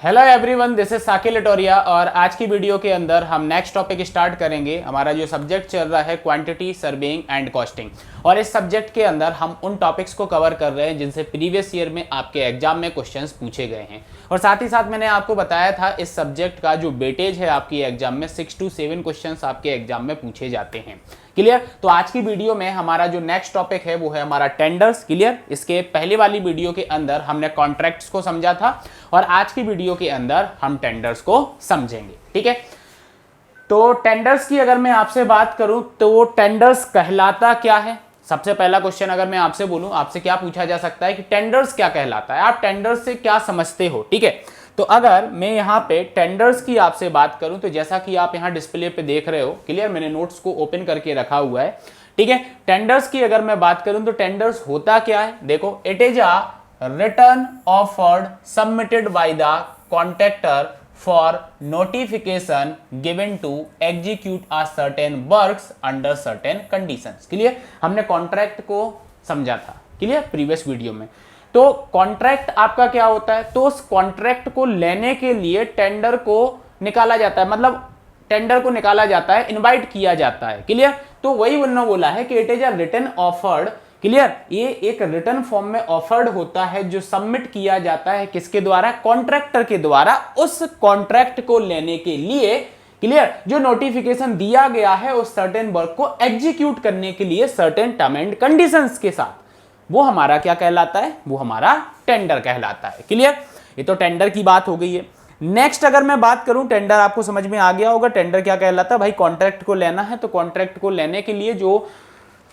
Hello everyone, this is Saqib Latoria और आज की वीडियो के अंदर हम नेक्स्ट टॉपिक स्टार्ट करेंगे। हमारा जो सब्जेक्ट चल रहा है क्वांटिटी, सर्वेइंग एंड कॉस्टिंग, और इस सब्जेक्ट के अंदर हम उन टॉपिक्स को कवर कर रहे हैं जिनसे प्रीवियस ईयर में आपके एग्जाम में क्वेश्चंस पूछे गए हैं। और साथ ही साथ मैंने आपको बताया था इस सब्जेक्ट का जो वेटेज है आपकी एग्जाम में 6 to 7 क्वेश्चंस आपके एग्जाम में पूछे जाते हैं। क्लियर? तो आज की वीडियो में हमारा जो नेक्स्ट टॉपिक है वो है हमारा टेंडर्स। क्लियर? इसके पहले वाली वीडियो के अंदर हमने कॉन्ट्रैक्ट्स को समझा था और आज की वीडियो के अंदर हम टेंडर्स को समझेंगे। ठीक है, तो टेंडर्स की अगर मैं आपसे बात करूं तो टेंडर्स कहलाता क्या है। सबसे पहला क्वेश्चन अगर मैं आपसे बोलूं, आपसे क्या पूछा जा सकता है कि टेंडर्स क्या कहलाता है, आप टेंडर्स से क्या समझते हो। ठीक है, तो अगर मैं यहाँ पे टेंडर्स की आपसे बात करूं तो जैसा कि आप यहाँ डिस्प्ले पे देख रहे हो, क्लियर, मैंने नोट्स को ओपन करके रखा हुआ है। ठीक है, टेंडर्स की अगर मैं बात करूं तो टेंडर्स होता क्या है, देखो, it is a written offered submitted by the contractor for notification given to execute a certain works under certain conditions. Clear, हमने कॉन्ट्रैक्ट को समझा था, क्लियर, प्रीवियस वीडियो में। तो कॉन्ट्रैक्ट आपका क्या होता है, तो उस कॉन्ट्रैक्ट को लेने के लिए टेंडर को निकाला जाता है, मतलब टेंडर को निकाला जाता है, इनवाइट किया जाता है। क्लियर, तो वही उन्होंने बोला है कि it is a written offered. Clear, ये एक रिटन फॉर्म में ऑफर्ड होता है जो सबमिट किया जाता है किसके द्वारा, कॉन्ट्रैक्टर के द्वारा, उस कॉन्ट्रैक्ट को लेने के लिए। क्लियर, जो नोटिफिकेशन दिया गया है उस सर्टेन वर्क को एग्जीक्यूट करने के लिए सर्टेन टर्म एंड कंडीशंस के साथ, वो हमारा क्या कहलाता है, वो हमारा टेंडर कहलाता है। क्लियर, ये तो टेंडर की बात हो गई है। नेक्स्ट अगर मैं बात करूं, टेंडर आपको समझ में आ गया होगा, टेंडर क्या कहलाता है भाई, कॉन्ट्रैक्ट को लेना है तो कॉन्ट्रैक्ट को लेने के लिए जो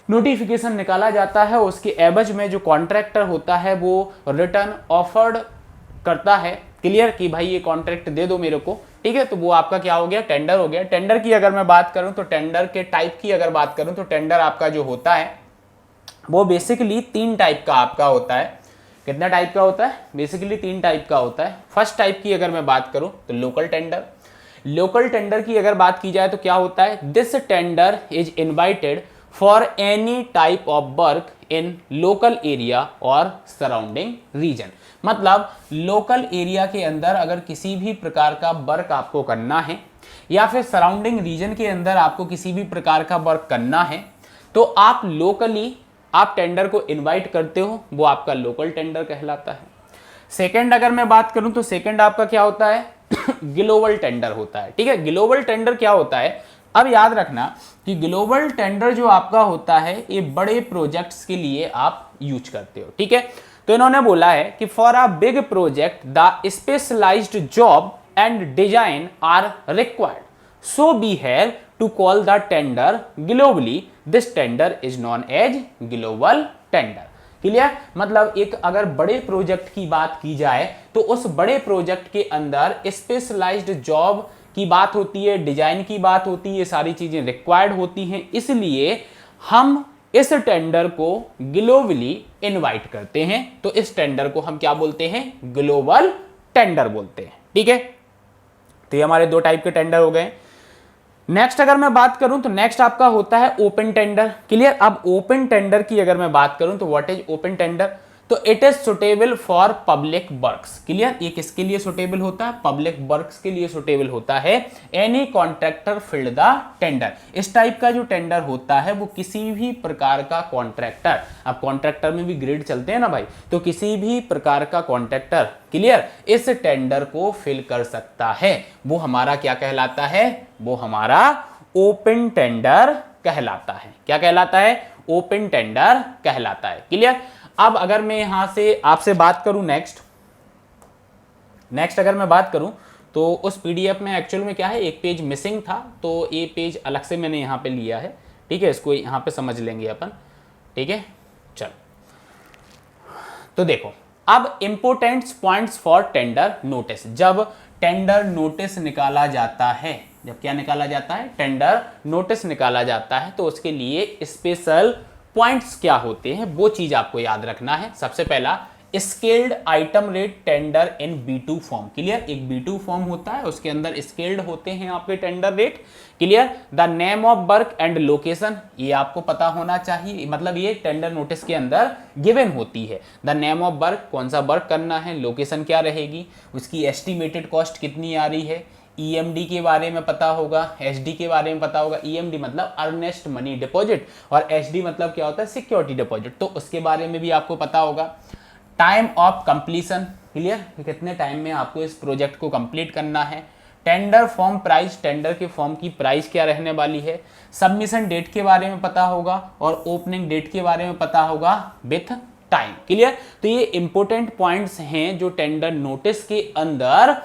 नोटिफिकेशन निकाला जाता है उसके एवज में जो कॉन्ट्रैक्टर होता है वो रिटर्न ऑफर्ड करता है। क्लियर, कि भाई ये कॉन्ट्रैक्ट दे दो मेरे को। ठीक है, तो वो आपका क्या हो गया, टेंडर हो गया। टेंडर की अगर मैं बात करूं तो टेंडर के टाइप की अगर बात करूं तो टेंडर आपका जो होता है वो बेसिकली 3 टाइप का आपका होता है। कितना टाइप का होता है, बेसिकली 3 टाइप का होता है। फर्स्ट टाइप की अगर मैं बात करूं तो लोकल टेंडर। लोकल टेंडर की अगर बात की जाए तो क्या होता है, this tender is invited for any type of work in local area और सराउंडिंग रीजन। मतलब लोकल एरिया के अंदर अगर किसी भी प्रकार का वर्क आपको करना है या फिर सराउंडिंग रीजन के अंदर आपको किसी भी प्रकार का वर्क करना है तो आप लोकली आप टेंडर को इनवाइट करते हो, वो आपका लोकल टेंडर कहलाता है। सेकंड अगर मैं बात करूं तो सेकंड आपका क्या होता है ग्लोबल टेंडर होता है। ठीक है, ग्लोबल टेंडर क्या होता है, अब याद रखना कि ग्लोबल टेंडर जो आपका होता है ये बड़े प्रोजेक्ट्स के लिए आप यूज करते हो। ठीक है, तो इन्होंने बोला है कि for a big project the specialised job and design are required, so we have to call the tender globally, this tender is known as global tender. Clear, मतलब एक अगर बड़े प्रोजेक्ट की बात की जाए तो उस बड़े प्रोजेक्ट के अंदर स्पेशलाइज्ड जॉब की बात होती है, डिजाइन की बात होती है, ये सारी चीजें रिक्वायर्ड होती हैं, इसलिए हम इस टेंडर को ग्लोबली इनवाइट करते हैं। तो इस टेंडर को हम क्या बोलते हैं, ग्लोबल टेंडर बोलते हैं। ठीक है, तो ये हमारे 2 टाइप के टेंडर हो गए। नेक्स्ट अगर मैं बात करूं तो नेक्स्ट आपका होता है ओपन टेंडर। क्लियर, अब ओपन टेंडर की अगर मैं बात करूं तो व्हाट इज ओपन टेंडर, तो it is suitable for public works. Clear, ये किसके लिए सुटेबल होता है, पब्लिक वर्क्स के लिए सुटेबल होता है। Any contractor filled the tender, इस टाइप का जो टेंडर होता है वो किसी भी प्रकार का कॉन्ट्रैक्टर, अब कॉन्ट्रैक्टर में भी ग्रेड चलते हैं ना भाई, तो किसी भी प्रकार का कॉन्ट्रैक्टर, क्लियर, इस टेंडर को फिल कर सकता है, वो हमारा क्या कहलाता है, वो हमारा ओपन टेंडर कहलाता है। क्या कहलाता है, ओपन टेंडर कहलाता है। क्लियर, अब अगर मैं यहां से आपसे बात करूं नेक्स्ट अगर मैं बात करूं तो उस पीडीएफ में एक्चुअल में क्या है, एक पेज मिसिंग था, तो ये पेज अलग से मैंने यहां पे लिया है। ठीक है, इसको यहां पे समझ लेंगे अपन। ठीक है, चलो, तो देखो अब important points for tender notice. जब टेंडर नोटिस निकाला जाता है, जब क्या निकाला जाता है, टेंडर नोटिस निकाला जाता है, तो उसके लिए स्पेशल पॉइंट्स क्या होते हैं वो चीज आपको याद रखना है। सबसे पहला स्केल्ड आइटम रेट टेंडर इन B2 फॉर्म। क्लियर, एक B2 फॉर्म होता है, उसके अंदर स्केल्ड होते हैं आपके tender rate. Clear, the name of work and location, ये आपको पता होना चाहिए, मतलब ये टेंडर नोटिस के अंदर गिवन होती है। द नेम ऑफ वर्क, कौन सा वर्क करना है, लोकेशन क्या रहेगी, उसकी एस्टिमेटेड कॉस्ट कितनी आ रही है, EMD के बारे में पता होगा, SD के बारे में पता होगा। EMD मतलब अर्नेस्ट मनी डिपॉजिट और SD मतलब क्या होता है, सिक्योरिटी डिपॉजिट, तो उसके बारे में भी आपको पता होगा। टाइम ऑफ कंप्लीशन, क्लियर, कितने टाइम में आपको इस प्रोजेक्ट को कंप्लीट करना है। टेंडर फॉर्म प्राइस, टेंडर के फॉर्म की प्राइस क्या रहने वाली है। सबमिशन डेट के बारे में पता होगा और ओपनिंग डेट के बारे में पता होगा विथ टाइम। क्लियर, तो ये इंपॉर्टेंट पॉइंट्स हैं जो टेंडर नोटिस के अंदर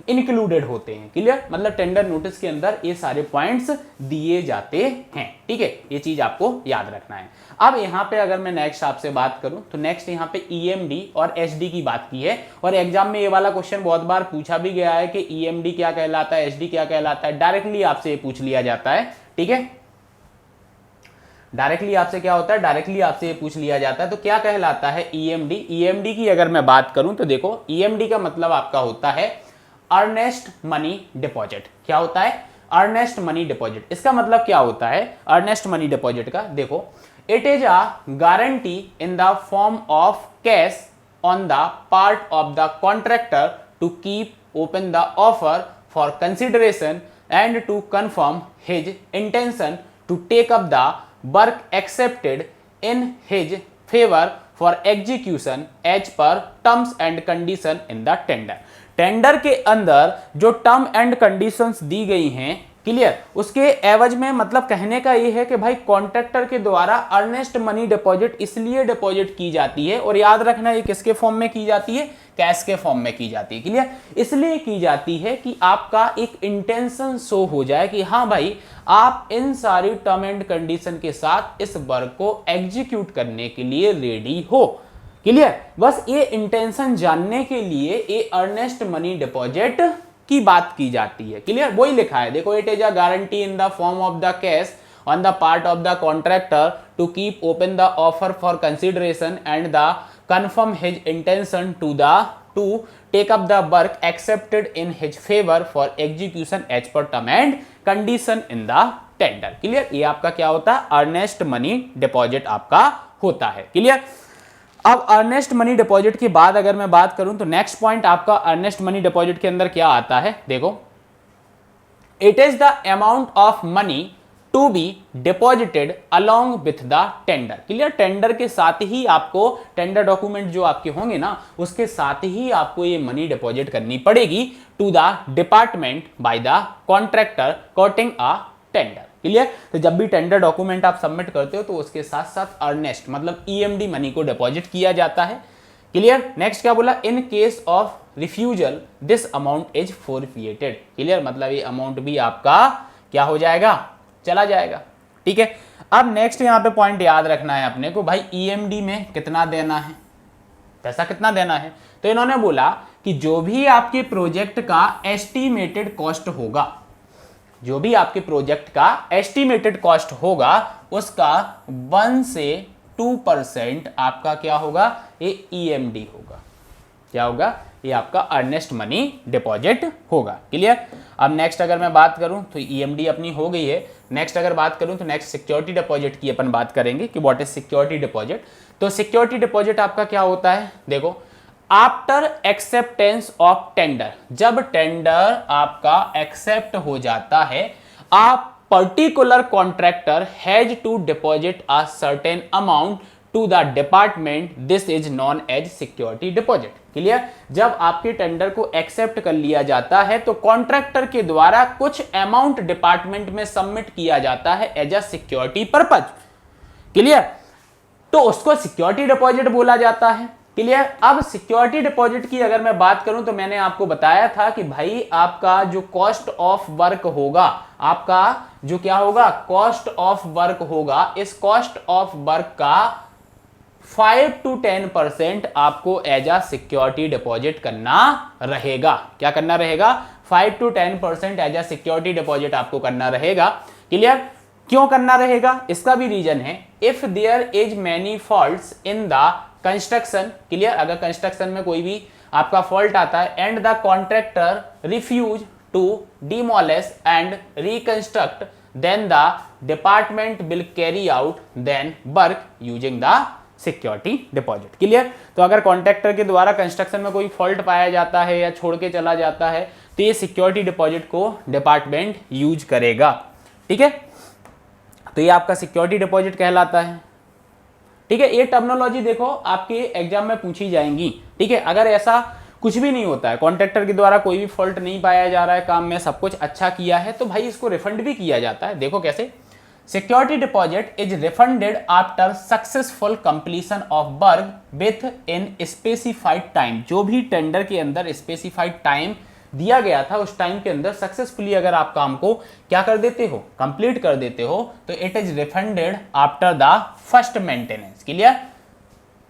इंक्लूडेड होते हैं। क्लियर, मतलब टेंडर नोटिस के अंदर ये सारे पॉइंट्स दिए जाते हैं। ठीक है, ये चीज आपको याद रखना है। अब यहाँ पे अगर मैं नेक्स्ट आपसे बात करूं तो नेक्स्ट यहाँ पे EMD और SD की बात की है, और एग्जाम में ये वाला क्वेश्चन बहुत बार पूछा भी गया है कि EMD क्या कहलाता है, SD क्या कहलाता है, डायरेक्टली आपसे ये पूछ लिया जाता है। ठीक है, डायरेक्टली आपसे क्या होता है, डायरेक्टली आपसे ये पूछ लिया जाता है, तो क्या कहलाता है EMD। EMD की अगर मैं बात करूं तो देखो, EMD का मतलब आपका होता है अर्नेस्ट मनी डिपॉजिट। क्या होता है, अर्नेस्ट मनी डिपॉजिट। इसका मतलब क्या होता है अर्नेस्ट मनी डिपॉजिट का, देखो, it is a guarantee in the form of cash on the part of the contractor to keep open the offer for consideration and to confirm his intention to take up the work accepted in his favour for execution as per terms and condition in the tender. Tender के अंदर जो term and conditions दी गई हैं, clear, उसके एवज में मतलब कहने का ये है कि भाई कॉन्ट्रैक्टर के द्वारा अर्नेस्ट मनी डिपॉजिट इसलिए डिपॉजिट की जाती है, और याद रखना ये किसके फॉर्म में की जाती है, कैश के फॉर्म में की जाती है। क्लियर, इसलिए की जाती है कि आपका एक इंटेंशन शो हो जाए कि हाँ भाई आप इन सारी टर्म एंड कंडीशन के साथ इस वर्क को एग्जीक्यूट करने के लिए रेडी हो। क्लियर, बस ये इंटेंशन जानने के लिए ये अर्नेस्ट मनी डिपॉजिट की बात की जाती है। क्लियर, वही लिखा है, देखो, it is a guarantee in the form of the cash on the part of the contractor to keep open the offer for consideration and the confirm his intention to take up the work accepted in his favour for execution as per term and condition in the tender. Clear, ये आपका क्या होता है, Ernest money deposit आपका होता है। Clear, अब Ernest money deposit के बाद अगर मैं बात करूं तो नेक्स्ट पॉइंट आपका अर्नेस्ट मनी डिपॉजिट के अंदर क्या आता है, देखो, it is the amount of money to be deposited along with the tender. Clear, tender के साथ ही आपको टेंडर डॉक्यूमेंट जो आपके होंगे ना, उसके साथ ही आपको ये मनी डिपॉजिट करनी पड़ेगी to the department by the contractor quoting a tender. Clear, तो जब भी टेंडर डॉक्यूमेंट आप सबमिट करते हो तो उसके साथ साथ अर्नेस्ट मतलब EMD मनी को डिपॉजिट किया जाता है। क्लियर, नेक्स्ट क्या बोला, in case of refusal this amount is forfeited. Clear, मतलब ये अमाउंट भी आपका क्या हो जाएगा, चला जाएगा। ठीक है, अब नेक्स्ट यहाँ पे पॉइंट याद रखना है अपने को, भाई EMD में कितना देना है, पैसा कितना देना है। तो इन्होंने बोला कि जो भी आपके प्रोजेक्ट का एस्टिमेटेड कॉस्ट होगा, जो भी आपके प्रोजेक्ट का एस्टिमेटेड कॉस्ट होगा उसका 1 से 2% आपका क्या होगा, ये EMD होगा। क्या होगा, ये आपका अर्नेस्ट मनी डिपॉजिट होगा। क्लियर, अब नेक्स्ट अगर मैं बात करूं तो EMD अपनी हो गई है। नेक्स्ट अगर बात करूं तो नेक्स्ट सिक्योरिटी डिपॉजिट की अपन बात करेंगे कि व्हाट इज सिक्योरिटी डिपॉजिट। तो सिक्योरिटी डिपॉजिट आपका क्या होता है, देखो, आफ्टर एक्सेप्टेंस ऑफ टेंडर, जब टेंडर आपका एक्सेप्ट हो जाता है, आप particular contractor has to deposit a certain amount to the department, this is known as security deposit. Clear, जब आपके टेंडर को एक्सेप्ट कर लिया जाता है तो कॉन्ट्रैक्टर के द्वारा कुछ अमाउंट डिपार्टमेंट में सबमिट किया जाता है as a security purpose. Clear, तो उसको सिक्योरिटी डिपॉजिट बोला जाता है। क्लियर, अब सिक्योरिटी डिपॉजिट की अगर मैं बात करूं तो मैंने आपको बताया था कि भाई आपका जो कॉस्ट ऑफ वर्क होगा, आपका जो क्या होगा, कॉस्ट ऑफ वर्क होगा, इस कॉस्ट ऑफ वर्क का 5 to 10% आपको एज अ सिक्योरिटी डिपॉजिट करना रहेगा। क्या करना रहेगा, 5 to 10% as a security deposit आपको करना रहेगा। क्लियर, क्यों करना रहेगा, इसका भी रीजन है, if there is many faults in the construction, clear, अगर कंस्ट्रक्शन में कोई भी आपका फॉल्ट आता है, and the contractor refuse to demolish and reconstruct, then the department will carry out then work using the security deposit, clear. तो अगर contractor के द्वारा कंस्ट्रक्शन में कोई फॉल्ट पाया जाता है या छोड़ के चला जाता है तो ये सिक्योरिटी डिपॉजिट को डिपार्टमेंट यूज करेगा, ठीक है। तो ये आपका सिक्योरिटी डिपॉजिट कहलाता है, ठीक है। ये टर्मिनोलॉजी देखो आपके एग्जाम में पूछी जाएंगी, ठीक है। अगर ऐसा कुछ भी नहीं होता है, कॉन्ट्रैक्टर के द्वारा कोई भी फॉल्ट नहीं पाया जा रहा है, काम में सब कुछ अच्छा किया है, तो भाई इसको रिफंड भी किया जाता है। देखो कैसे, security deposit is refunded after successful completion of work with in specified time. जो भी टेंडर के अंदर स्पेसिफाइड टाइम दिया गया था उस टाइम के अंदर सक्सेसफुली अगर आप काम को क्या कर देते हो, कंप्लीट कर देते हो, तो it is refunded after the first maintenance, clear.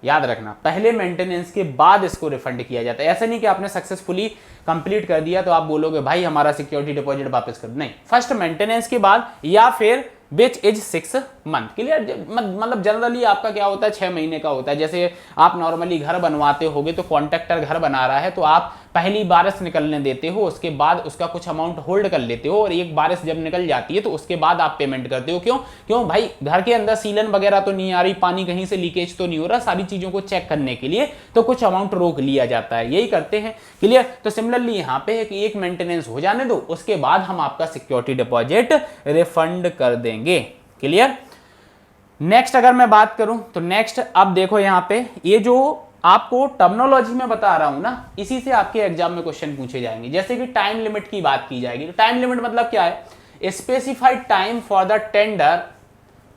याद रखना, पहले मेंटेनेंस के बाद इसको रिफंड किया जाता है। ऐसा नहीं कि आपने सक्सेसफुली कंप्लीट कर दिया तो आप बोलोगे भाई हमारा सिक्योरिटी डिपॉजिट वापस कर, नहीं, फर्स्ट मेंटेनेंस के बाद या फिर विच इज 6 मंथ, क्लियर। मतलब जनरली आपका क्या होता है, 6 महीने का होता है। जैसे आप नॉर्मली घर बनवाते होगे तो कॉन्ट्रैक्टर घर बना रहा है तो आप पहली बारिश निकलने देते हो, उसके बाद उसका कुछ अमाउंट होल्ड कर लेते हो, और एक बारिश जब निकल जाती है तो उसके बाद आप पेमेंट करते हो। क्यों भाई, घर के अंदर सीलन वगैरह तो नहीं आ रही, पानी कहीं से लीकेज तो नहीं हो रहा, सारी चीजों को चेक करने के लिए तो कुछ अमाउंट रोक लिया जाता है, यही करते हैं, क्लियर। तो सिमिलरली यहाँ पे है कि एक मेंटेनेंस हो जाने दो, उसके बाद हम आपका सिक्योरिटी डिपॉजिट रिफंड कर देंगे, क्लियर। नेक्स्ट अगर मैं बात करूं तो नेक्स्ट अब देखो यहाँ पे ये जो आपको टर्मिनोलॉजी में बता रहा हूं ना, इसी से आपके एग्जाम में क्वेश्चन पूछे जाएंगे। जैसे कि टाइम लिमिट की बात की जाएगी, तो टाइम लिमिट मतलब क्या है, specified time for the tender,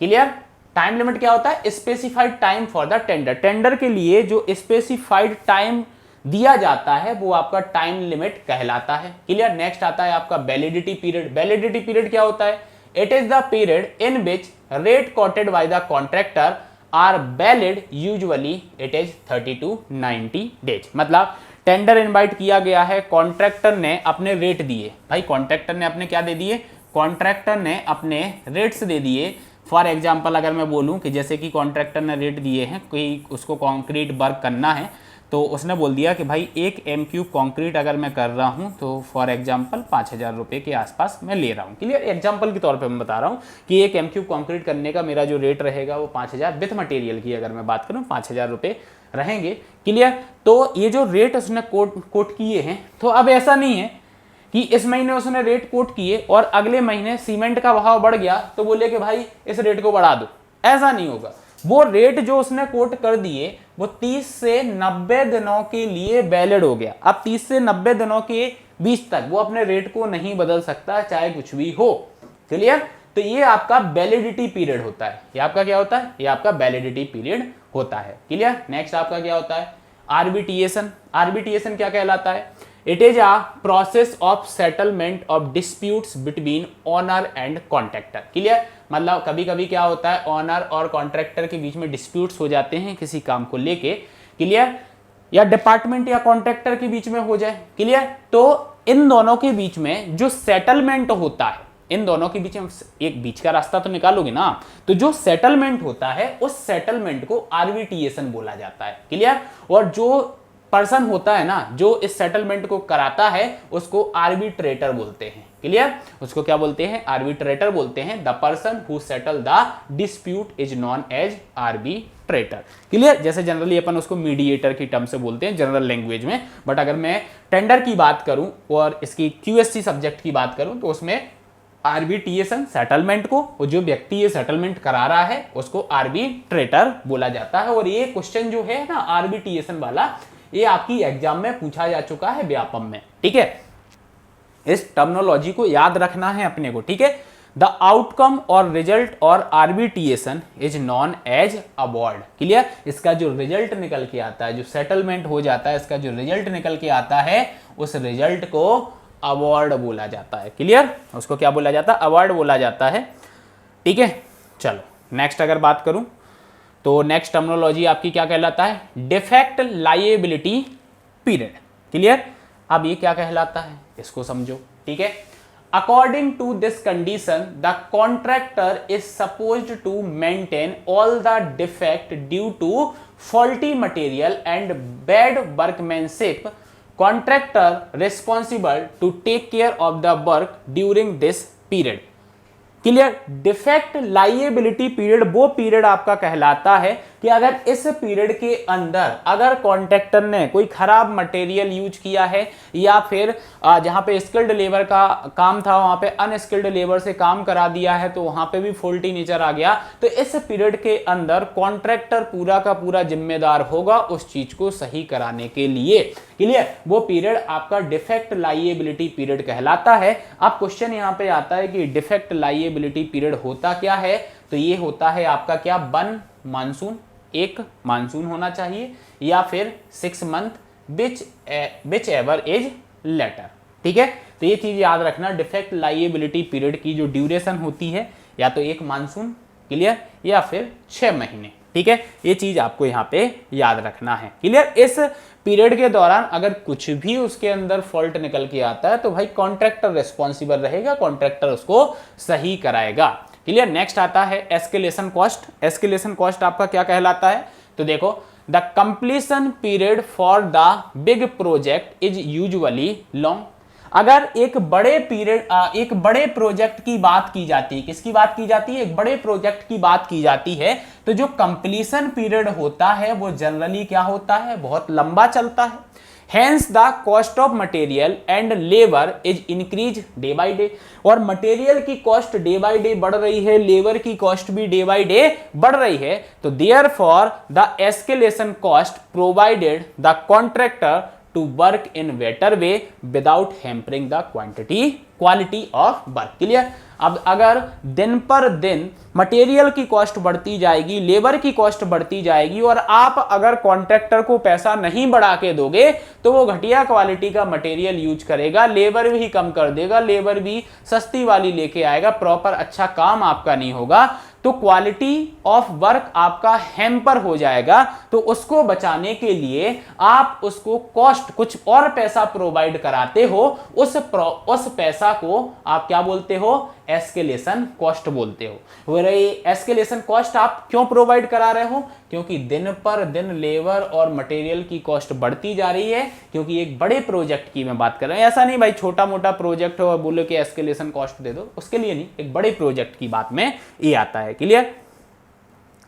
clear. Time limit क्या होता है, specified time for the tender. Tender के लिए जो स्पेसिफाइड टाइम दिया जाता है वो आपका टाइम लिमिट कहलाता है, क्लियर। नेक्स्ट आता है आपका वैलिडिटी पीरियड। वैलिडिटी पीरियड क्या होता है, it is the period in which rate quoted by the contractor are valid, usually it is 30 to 90 days. मतलब टेंडर इनवाइट किया गया है, कॉन्ट्रैक्टर ने अपने रेट दिए, भाई कॉन्ट्रैक्टर ने अपने क्या दे दिए, कॉन्ट्रैक्टर ने अपने रेट्स दे दिए। फॉर एग्जांपल अगर मैं बोलूं कि जैसे कि कॉन्ट्रैक्टर ने रेट दिए हैं, कोई उसको कंक्रीट वर्क करना है, तो उसने बोल दिया कि भाई 1 m³ कंक्रीट अगर मैं कर रहा हूं तो फॉर एग्जांपल 5000 रुपये के आसपास मैं ले रहा हूं, क्लियर। एग्जांपल के तौर पे मैं बता रहा हूं कि 1 m³ कंक्रीट करने का मेरा जो रेट रहेगा वो 5000, विथ मटेरियल की अगर मैं बात करूं 5000 रुपये रहेंगे, क्लियर। तो ये जो रेट उसने कोट किए हैं, तो अब ऐसा नहीं है कि इस महीने उसने रेट कोट किए और अगले महीने सीमेंट का भाव बढ़ गया तो बोले कि भाई इस रेट को बढ़ा दो, ऐसा नहीं होगा। वो रेट जो उसने कोट कर दिए वो 30 से 90 दिनों के लिए वैलिड हो गया। अब 30 से 90 दिनों के बीच तक वो अपने रेट को नहीं बदल सकता, चाहे कुछ भी हो, क्लियर। तो ये आपका वैलिडिटी पीरियड होता है। ये आपका क्या होता है, ये आपका वैलिडिटी पीरियड होता है, क्लियर। नेक्स्ट आपका क्या होता है, आर्बिट्रिएशन। आर्बिट्रिएशन क्या कहलाता है, it is a process of settlement of disputes between owner and contractor, clear. मतलब कभी कभी क्या होता है, ओनर और कॉन्ट्रैक्टर के बीच में डिस्प्यूट्स हो जाते हैं किसी काम को लेके, क्लियर, या डिपार्टमेंट या कॉन्ट्रैक्टर के बीच में हो जाए, क्लियर। तो इन दोनों के बीच में जो सेटलमेंट होता है, इन दोनों के बीच में एक बीच का रास्ता तो निकालोगे ना, तो जो सेटलमेंट होता है उस सेटलमेंट को आर्बिट्रिएशन बोला जाता है, क्लियर। और जो पर्सन होता है ना जो इस सेटलमेंट को कराता है उसको आर्बिट्रेटर बोलते हैं, क्लियर। उसको क्या बोलते हैं, आर्बिट्रेटर बोलते हैं। The person who settle the dispute is known as arbitrator, clear. जैसे जनरली अपन उसको मीडिएटर की टर्म से बोलते हैं जनरल लैंग्वेज में, बट अगर मैं टेंडर की बात करूं और इसकी QSC सब्जेक्ट की बात करूं तो उसमें आर्बिट्रिएशन सेटलमेंट को, और जो व्यक्ति ये सेटलमेंट करा रहा है उसको आर्बिट्रेटर बोला जाता है। और ये क्वेश्चन जो है ना आर्बिट्रिएशन वाला, ये आपकी एग्जाम में पूछा जा चुका है व्यापम में, ठीक है। इस टर्मिनोलॉजी को याद रखना है अपने को, ठीक है। द आउटकम और रिजल्ट और arbitration is known as award, clear. इसका जो रिजल्ट निकल के आता है, जो सेटलमेंट हो जाता है, इसका जो रिजल्ट निकल के आता है उस रिजल्ट को अवॉर्ड बोला जाता है, क्लियर। उसको क्या बोला जाता है, अवॉर्ड बोला जाता है, ठीक है। चलो नेक्स्ट अगर बात करूं तो नेक्स्ट टर्मिनोलॉजी आपकी क्या कहलाता है, डिफेक्ट लायबिलिटी पीरियड, क्लियर। अब ये क्या कहलाता है इसको समझो, ठीक है। According to this condition, the contractor is supposed to maintain all the defect due to faulty material and bad workmanship. Contractor responsible to take care of the work during this period. Clear. Defect liability period वो period आपका कहलाता है कि अगर इस period के अंदर अगर कॉन्ट्रैक्टर ने कोई खराब मटेरियल यूज किया है या फिर जहां पे स्किल्ड लेबर का काम था वहां पे अनस्किल्ड लेबर से काम करा दिया है तो वहां पे भी फॉल्टी नेचर आ गया, तो इस पीरियड के अंदर कॉन्ट्रैक्टर पूरा का पूरा जिम्मेदार होगा उस चीज को सही कराने के लिए। क्लियर। वो पीरियड आपका डिफेक्ट लाइएबिलिटी पीरियड कहलाता है। अब क्वेश्चन यहां पे आता है कि डिफेक्ट लाइएबिलिटी पीरियड होता क्या है, तो ये होता है आपका क्या, 1 मानसून, एक मानसून होना चाहिए, या फिर 6 month whichever is later. ठीक है, तो ये चीज याद रखना, डिफेक्ट लाइएबिलिटी पीरियड की जो ड्यूरेशन होती है या तो एक मानसून, क्लियर, या फिर 6 महीने। ठीक है, ये चीज आपको यहाँ पे याद रखना है। क्लियर। इस पीरियड के दौरान अगर कुछ भी उसके अंदर फॉल्ट निकल के आता है तो भाई कॉन्ट्रैक्टर रिस्पॉन्सिबल रहेगा, कॉन्ट्रैक्टर उसको सही कराएगा। क्लियर। नेक्स्ट आता है एस्केलेशन कॉस्ट। एस्केलेशन कॉस्ट आपका क्या कहलाता है, तो देखो, the completion period for the big project is usually long. अगर एक बड़े पीरियड एक बड़े प्रोजेक्ट की बात की जाती है, किसकी बात की जाती है, एक बड़े प्रोजेक्ट की बात की जाती है, तो जो कंप्लीशन पीरियड होता है वो जनरली क्या होता है, बहुत लंबा चलता है। Hence the cost of material and labor is increased day by day। और मटेरियल की कॉस्ट डे बाय डे बढ़ रही है, लेबर की कॉस्ट भी डे बाय डे बढ़ रही है, तो therefore the escalation cost provided the contractor to work in better way without hampering the quality of work। Clear. अब अगर दिन पर दिन मटेरियल की कॉस्ट बढ़ती जाएगी, लेबर की कॉस्ट बढ़ती जाएगी, और आप अगर कॉन्ट्रैक्टर को पैसा नहीं बढ़ा के दोगे तो वो घटिया क्वालिटी का मटेरियल यूज करेगा, लेबर भी कम कर देगा, लेबर भी सस्ती वाली लेके आएगा, प्रॉपर अच्छा काम आपका नहीं होगा, तो क्वालिटी ऑफ वर्क आपका हैम्पर हो जाएगा। तो उसको बचाने के लिए आप उसको कॉस्ट कुछ और पैसा प्रोवाइड कराते हो, उस पैसा को आप क्या बोलते हो, एस्केलेशन कॉस्ट बोलते हो। वो रही एस्केलेशन कॉस्ट आप क्यों प्रोवाइड करा रहे हो, क्योंकि दिन पर दिन लेबर और मटेरियल की कॉस्ट बढ़ती जा रही है, क्योंकि एक बड़े प्रोजेक्ट की मैं बात कर रहा हूं। ऐसा नहीं भाई छोटा मोटा प्रोजेक्ट हो और बोलो कि एस्केलेशन कॉस्ट दे दो, उसके लिए नहीं, एक बड़े प्रोजेक्ट की बात में ये आता है। क्लियर।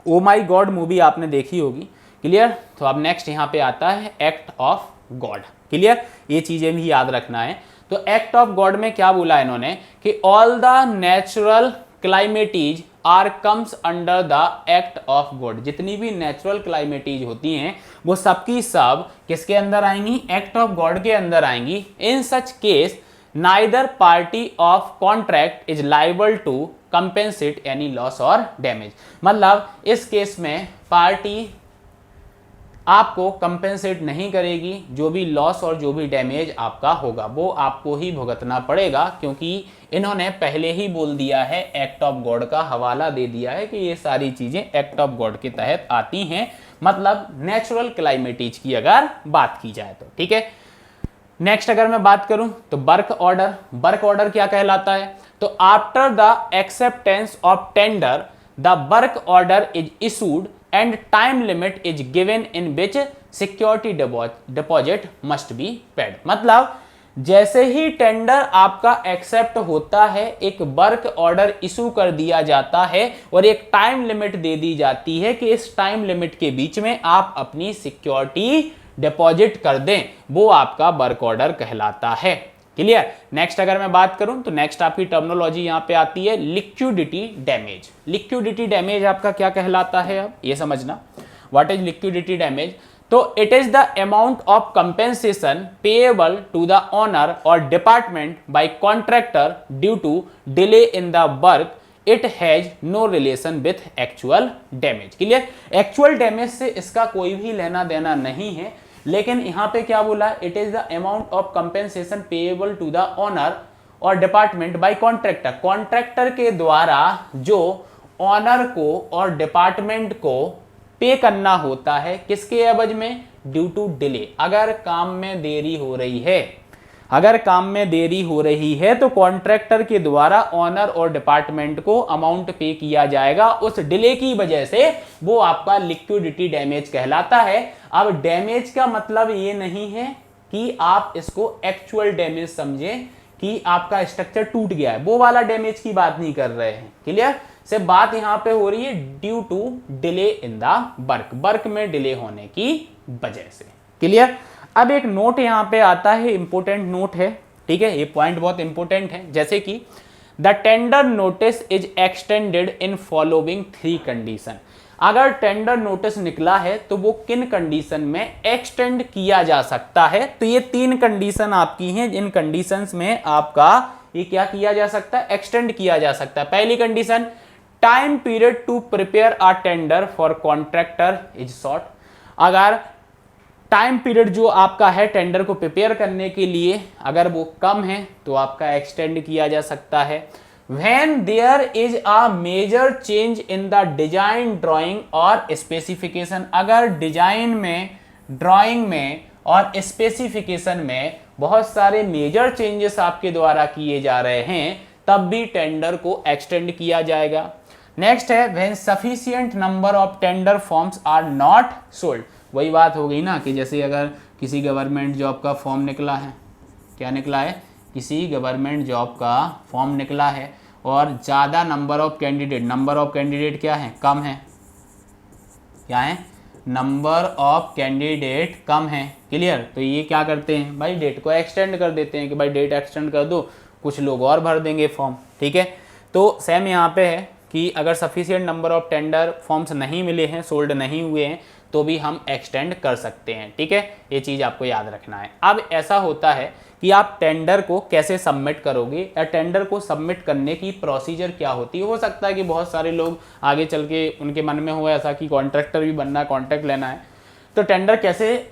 ओ माई गॉड मूवी आपने देखी होगी। क्लियर। तो अब नेक्स्ट यहां पे आता है एक्ट ऑफ गॉड। क्लियर। ये चीजें भी याद रखना है। तो एक्ट ऑफ गॉड में क्या बोला इन्होंने कि all the natural calamities are comes under the act of God. जितनी भी नेचुरल क्लाइमेटीज होती हैं वो सबकी सब किसके अंदर आएंगी, एक्ट ऑफ गॉड के अंदर आएंगी। In such case neither party of contract is liable to compensate any loss और डैमेज। मतलब इस केस में पार्टी आपको कंपेंसेट नहीं करेगी, जो भी लॉस और जो भी डैमेज आपका होगा वो आपको ही भुगतना पड़ेगा, क्योंकि इन्होंने पहले ही बोल दिया है, एक्ट ऑफ गॉड का हवाला दे दिया है कि ये सारी चीजें एक्ट ऑफ गॉड के तहत आती हैं। मतलब नेचुरल क्लाइमेटीज की अगर बात की जाए तो। ठीक है। नेक्स्ट अगर मैं बात करूं तो वर्क ऑर्डर। वर्क ऑर्डर क्या कहलाता है, तो after the acceptance of tender the work order is issued and time limit is given in which security deposit must be paid। मतलब जैसे ही टेंडर आपका एक्सेप्ट होता है, एक वर्क ऑर्डर इशू कर दिया जाता है और एक टाइम लिमिट दे दी जाती है कि इस टाइम लिमिट के बीच में आप अपनी सिक्योरिटी डिपॉजिट कर दें, वो आपका वर्क ऑर्डर कहलाता है। क्लियर। नेक्स्ट अगर मैं बात करूं तो नेक्स्ट आपकी टर्मिनोलॉजी यहां पे आती है लिक्विडिटी डैमेज। लिक्विडिटी डैमेज आपका क्या कहलाता है, अब ये समझना, व्हाट इज लिक्विडिटी डैमेज। तो it is the amount of compensation payable to the owner और department by contractor due to delay in the work, it has no relation with actual damage. Clear. Actual damage से इसका कोई भी लेना देना नहीं है, लेकिन यहां पे क्या बोला, it is the amount of compensation payable to the owner और डिपार्टमेंट बाय कॉन्ट्रैक्टर। कॉन्ट्रैक्टर के द्वारा जो ओनर को और डिपार्टमेंट को पे करना होता है, किसके एवज में, ड्यू टू डिले। अगर काम में देरी हो रही है, अगर काम में देरी हो रही है तो कॉन्ट्रैक्टर के द्वारा ऑनर और डिपार्टमेंट को अमाउंट पे किया जाएगा। उस डिले की वजह से वो आपका लिक्विडिटी डैमेज कहलाता है। अब डैमेज का मतलब ये नहीं है कि आप इसको एक्चुअल डैमेज समझें कि आपका स्ट्रक्चर टूट गया है, वो वाला डैमेज की बात नहीं कर रहे हैं। क्लियर? से बात यहां पे हो रही है due to delay in the work में डिले होने की वजह से। क्लियर? अब एक नोट यहां पे आता है, इंपोर्टेंट नोट है, ठीक है, ये पॉइंट बहुत इंपोर्टेंट है। जैसे कि the tender notice is extended in following 3 condition. अगर टेंडर नोटिस निकला है तो वो किन कंडीशन में एक्सटेंड किया जा सकता है? तो ये 3 कंडीशन आपकी हैं, इन कंडीशंस में आपका ये क्या किया जा सकता है? एक्सटेंड किया जा सकता है। पहली condition, time period to prepare a tender for contractor is short. अगर टाइम पीरियड जो आपका है टेंडर को प्रिपेयर करने के लिए अगर वो कम है तो आपका एक्सटेंड किया जा सकता है। When there is a major change in the design, drawing और specification, अगर डिजाइन में, ड्राइंग में और स्पेसिफिकेशन में बहुत सारे मेजर चेंजेस आपके द्वारा किए जा रहे हैं तब भी टेंडर को एक्सटेंड किया जाएगा। नेक्स्ट है when sufficient number of tender forms are not sold। वही बात हो गई ना कि जैसे अगर किसी गवर्नमेंट जॉब का फॉर्म निकला है, क्या निकला है? किसी गवर्नमेंट जॉब का फॉर्म निकला है और ज़्यादा नंबर ऑफ कैंडिडेट क्या है? कम है। क्या है? नंबर ऑफ कैंडिडेट कम है। क्लियर? तो ये क्या करते हैं भाई? डेट को एक्सटेंड कर देते हैं कि भाई डेट एक्सटेंड कर दो, कुछ लोग और भर देंगे फॉर्म। ठीक है, तो सेम यहाँ पे है कि अगर sufficient number of tender forms नहीं मिले हैं, सोल्ड नहीं हुए हैं, तो भी हम एक्सटेंड कर सकते हैं। ठीक है, ये चीज़ आपको याद रखना है। अब ऐसा होता है कि आप टेंडर को कैसे सबमिट करोगे या टेंडर को सबमिट करने की प्रोसीजर क्या होती है। हो सकता है कि बहुत सारे लोग आगे चल के उनके मन में हो ऐसा कि कॉन्ट्रैक्टर भी बनना है, कॉन्ट्रैक्ट लेना है, तो टेंडर कैसे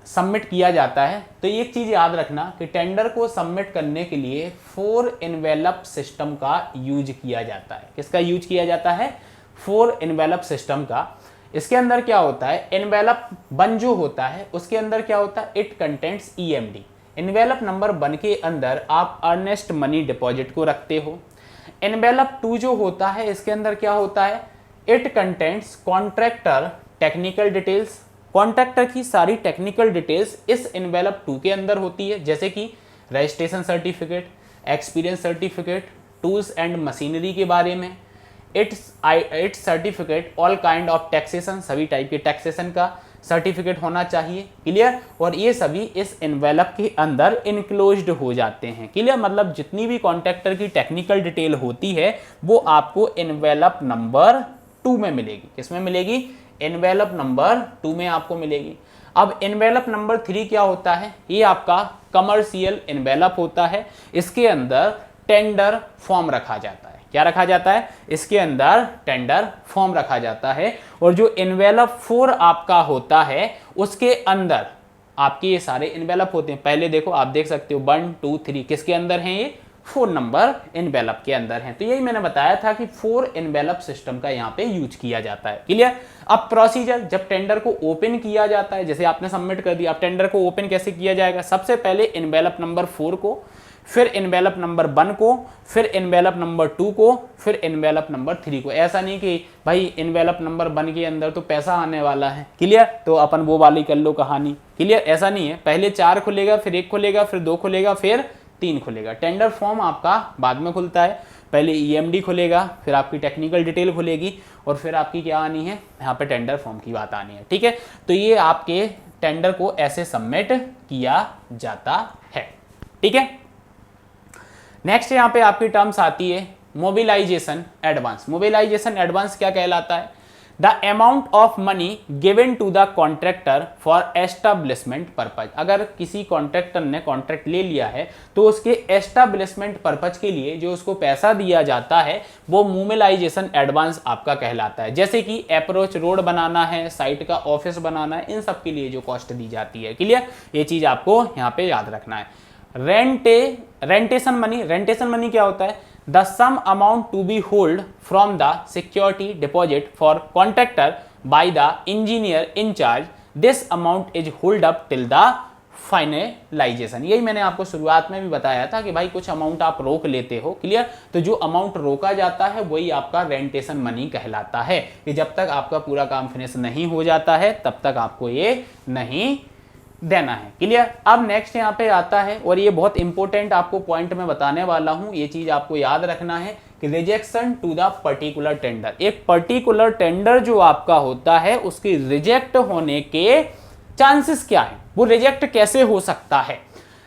सबमिट किया जाता है। तो एक चीज़ याद रखना कि टेंडर को सबमिट करने के लिए 4 एनवेलप सिस्टम का यूज किया जाता है। किसका यूज किया जाता है? 4 एनवेलप सिस्टम का। इसके अंदर क्या होता है? एनवेलप 1 जो होता है उसके अंदर क्या होता है? It contents EMD। Envelope number 1 के अंदर आप अर्नेस्ट मनी डिपॉजिट को रखते हो। एनवेलप 2 जो होता है इसके अंदर क्या होता है? It contents contractor technical details. Contractor की सारी टेक्निकल डिटेल्स इस एनवेलप 2 के अंदर होती है, जैसे कि registration certificate, experience certificate, tools and machinery के बारे में, it's certificate all kind of taxation, सभी टाइप के टैक्सेशन का सर्टिफिकेट होना चाहिए। क्लियर? और ये सभी इस एनवेलप के अंदर इनक्लोज्ड हो जाते हैं। क्लियर? मतलब जितनी भी कॉन्ट्रैक्टर की टेक्निकल डिटेल होती है वो आपको एनवेलप नंबर 2 में मिलेगी। किसमें मिलेगी? एनवेलप नंबर 2 में आपको मिलेगी। अब एनवेलप नंबर 3 क्या होता है? ये आपका कमर्शियल एनवेलप होता है। इसके अंदर टेंडर फॉर्म रखा जाता है। क्या रखा जाता है? इसके अंदर टेंडर फॉर्म रखा जाता है। और जो एनवेलप 4 आपका होता है उसके अंदर आपके ये सारे एनवेलप होते हैं। पहले देखो, आप देख सकते हो 1 2 3 किसके अंदर हैं? ये 4 नंबर एनवेलप के अंदर हैं। तो यही मैंने बताया था कि 4 एनवेलप सिस्टम का यहाँ पे यूज किया जाता है। क्लियर? अब प्रोसीजर, जब टेंडर को ओपन किया जाता है, जैसे आपने सबमिट कर दिया, अब टेंडर को ओपन कैसे किया जाएगा? सबसे पहले एनवेलप नंबर 4 को, फिर एनवेलप नंबर 1 को, फिर एनवेलप नंबर 2 को, फिर एनवेलप नंबर 3 को। ऐसा नहीं कि भाई एनवेलप नंबर 1 के अंदर तो पैसा आने वाला है, क्लियर, तो अपन वो वाली कर लो कहानी। क्लियर? ऐसा नहीं है। पहले 4 खुलेगा, फिर 1 खुलेगा, फिर 2 खुलेगा, फिर 3 खुलेगा। टेंडर फॉर्म आपका बाद में खुलता है। पहले EMD खुलेगा, फिर आपकी टेक्निकल डिटेल खुलेगी और फिर आपकी क्या आनी है? यहाँ पे टेंडर फॉर्म की बात आनी है। ठीक है, तो ये आपके टेंडर को ऐसे सबमिट किया जाता है। ठीक है, नेक्स्ट यहाँ पे आपकी टर्म्स आती है मोबिलाइजेशन एडवांस। मोबिलाइजेशन एडवांस क्या कहलाता है? The amount of money given to the contractor for establishment purpose. अगर किसी कॉन्ट्रैक्टर ने कॉन्ट्रैक्ट ले लिया है तो उसके एस्टेब्लिशमेंट पर्पज के लिए जो उसको पैसा दिया जाता है वो मोबिलाइजेशन एडवांस आपका कहलाता है। जैसे कि अप्रोच रोड बनाना है, साइट का ऑफिस बनाना है, इन सब के लिए जो कॉस्ट दी जाती है। क्लियर? ये चीज आपको यहाँ पे याद रखना है। रेंटेशन मनी क्या होता है? The sum amount to be hold from the security deposit for contractor by the engineer in charge. This amount is hold up till the finalisation. यही मैंने आपको शुरुआत में भी बताया था कि भाई कुछ अमाउंट आप रोक लेते हो, क्लियर। तो जो अमाउंट रोका जाता है वही आपका रेंटेशन मनी कहलाता है, कि जब तक आपका पूरा काम फिनिश नहीं हो जाता है तब तक आपको ये नहीं देना है, क्लियर। अब नेक्स्ट यहाँ पे आता है, और ये बहुत इंपॉर्टेंट आपको पॉइंट में बताने वाला हूं, ये चीज आपको याद रखना है कि rejection to the particular tender. एक पर्टिकुलर टेंडर जो आपका होता है उसकी रिजेक्ट होने के चांसेस क्या है, वो रिजेक्ट कैसे हो सकता है।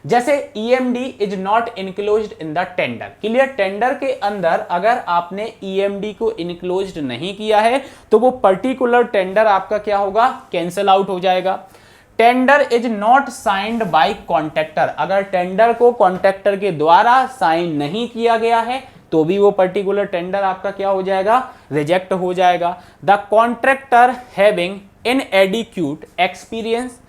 जैसे EMD is not enclosed in the tender, clear. Tender के अंदर अगर आपने EMD को इनक्लोज्ड नहीं किया है तो वो पर्टिकुलर टेंडर आपका क्या होगा, कैंसिल आउट हो जाएगा। Tender is not signed by contractor, अगर टेंडर को कॉन्ट्रैक्टर के द्वारा साइन नहीं किया गया है तो भी वो पर्टिकुलर टेंडर आपका क्या हो जाएगा, रिजेक्ट हो जाएगा। The contractor having inadequate experience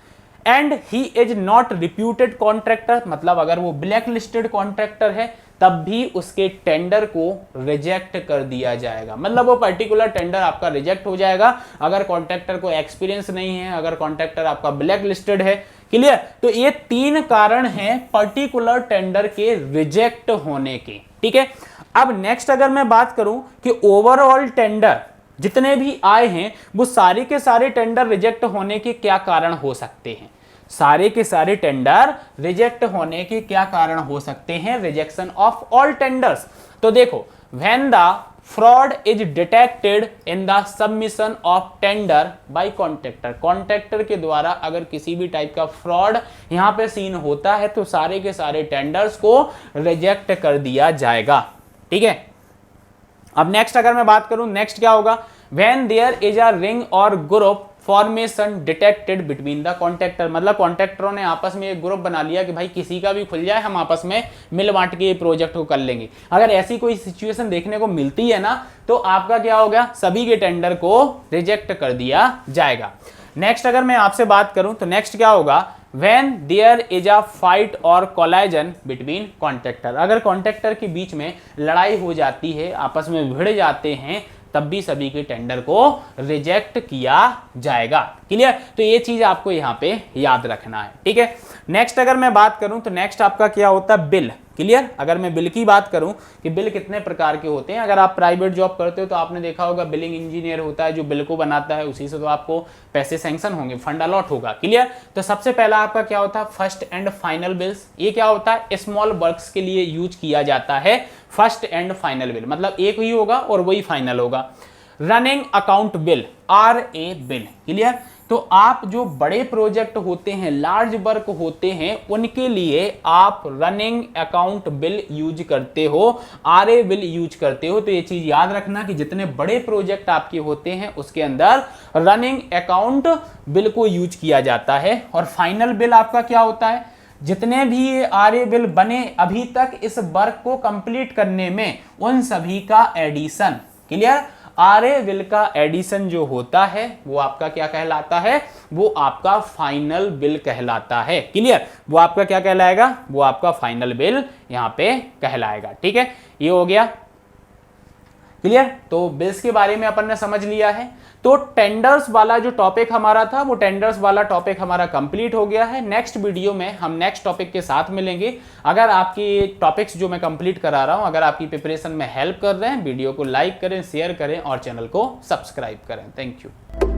and he is not reputed contractor, मतलब अगर वो ब्लैक लिस्टेड कॉन्ट्रैक्टर है तब भी उसके टेंडर को रिजेक्ट कर दिया जाएगा, मतलब वो पर्टिकुलर टेंडर आपका रिजेक्ट हो जाएगा अगर कॉन्ट्रैक्टर को एक्सपीरियंस नहीं है, अगर कॉन्ट्रैक्टर आपका ब्लैक लिस्टेड है, क्लियर। तो ये 3 कारण हैं पर्टिकुलर टेंडर के रिजेक्ट होने के, ठीक है। अब नेक्स्ट अगर मैं बात करूं कि ओवरऑल टेंडर जितने भी आए हैं वो सारे के सारे टेंडर रिजेक्ट होने के क्या कारण हो सकते हैं, सारे के सारे टेंडर रिजेक्ट होने के क्या कारण हो सकते हैं, रिजेक्शन ऑफ ऑल टेंडर्स। तो देखो, when the fraud is detected in the submission of tender by contractor, contractor के द्वारा अगर किसी भी टाइप का फ्रॉड यहां पे सीन होता है तो सारे के सारे टेंडर्स को रिजेक्ट कर दिया जाएगा, ठीक है। अब नेक्स्ट अगर मैं बात करूं, नेक्स्ट क्या होगा, when there is a ring और group formation detected between the contractor, मतलब कॉन्ट्रैक्टरों ने आपस में एक ग्रुप बना लिया कि भाई किसी का भी खुल जाए हम आपस में मिल बांट के ये प्रोजेक्ट को कर लेंगे। अगर ऐसी कोई सिचुएशन देखने को मिलती है ना तो आपका क्या होगा, सभी के टेंडर को रिजेक्ट कर दिया जाएगा। नेक्स्ट अगर मैं आपसे बात करूं तो नेक्स्ट क्या होगा, When there is a fight or collision between contractor, अगर कॉन्ट्रैक्टर के बीच में लड़ाई हो जाती है, आपस में भिड़ जाते हैं, तब भी सभी के टेंडर को रिजेक्ट किया जाएगा, क्लियर। तो ये चीज आपको यहाँ पे याद रखना है, ठीक है। नेक्स्ट अगर मैं बात करूं तो नेक्स्ट आपका क्या होता है, बिल, क्लियर। अगर मैं बिल की बात करूं कि बिल कितने प्रकार के होते हैं, अगर आप प्राइवेट जॉब करते हो तो आपने देखा होगा बिलिंग इंजीनियर होता है जो बिल को बनाता है, उसी से तो आपको पैसे सैंक्शन होंगे, फंड अलॉट होगा, क्लियर। तो सबसे पहला आपका क्या होता है, फर्स्ट एंड फाइनल बिल्स। ये क्या होता है, स्मॉल वर्क्स के लिए यूज किया जाता है फर्स्ट एंड फाइनल बिल, मतलब एक ही होगा और वही फाइनल होगा। Running account bill, RA bill, clear. तो आप जो बड़े प्रोजेक्ट होते हैं, लार्ज वर्क होते हैं, उनके लिए आप रनिंग अकाउंट बिल यूज करते हो, RA बिल यूज करते हो। तो ये चीज याद रखना कि जितने बड़े प्रोजेक्ट आपके होते हैं उसके अंदर रनिंग अकाउंट बिल को यूज किया जाता है। और फाइनल बिल आपका क्या होता है, जितने भी RA बिल बने अभी तक इस वर्क को कंप्लीट करने में, उन सभी का एडिशन, क्लियर। RA बिल का एडिशन जो होता है वो आपका क्या कहलाता है, वो आपका फाइनल बिल कहलाता है, क्लियर। वो आपका क्या कहलाएगा, वो आपका फाइनल बिल यहां पे कहलाएगा, ठीक है। ये हो गया क्लियर। तो बिल्स के बारे में अपन ने समझ लिया है। तो टेंडर्स वाला जो टॉपिक हमारा था वो टेंडर्स वाला टॉपिक हमारा कंप्लीट हो गया है। नेक्स्ट वीडियो में हम नेक्स्ट टॉपिक के साथ मिलेंगे। अगर आपकी टॉपिक्स जो मैं कंप्लीट करा रहा हूं अगर आपकी प्रिपरेशन में हेल्प कर रहे हैं, वीडियो को लाइक करें, शेयर करें और चैनल को सब्सक्राइब करें। Thank you.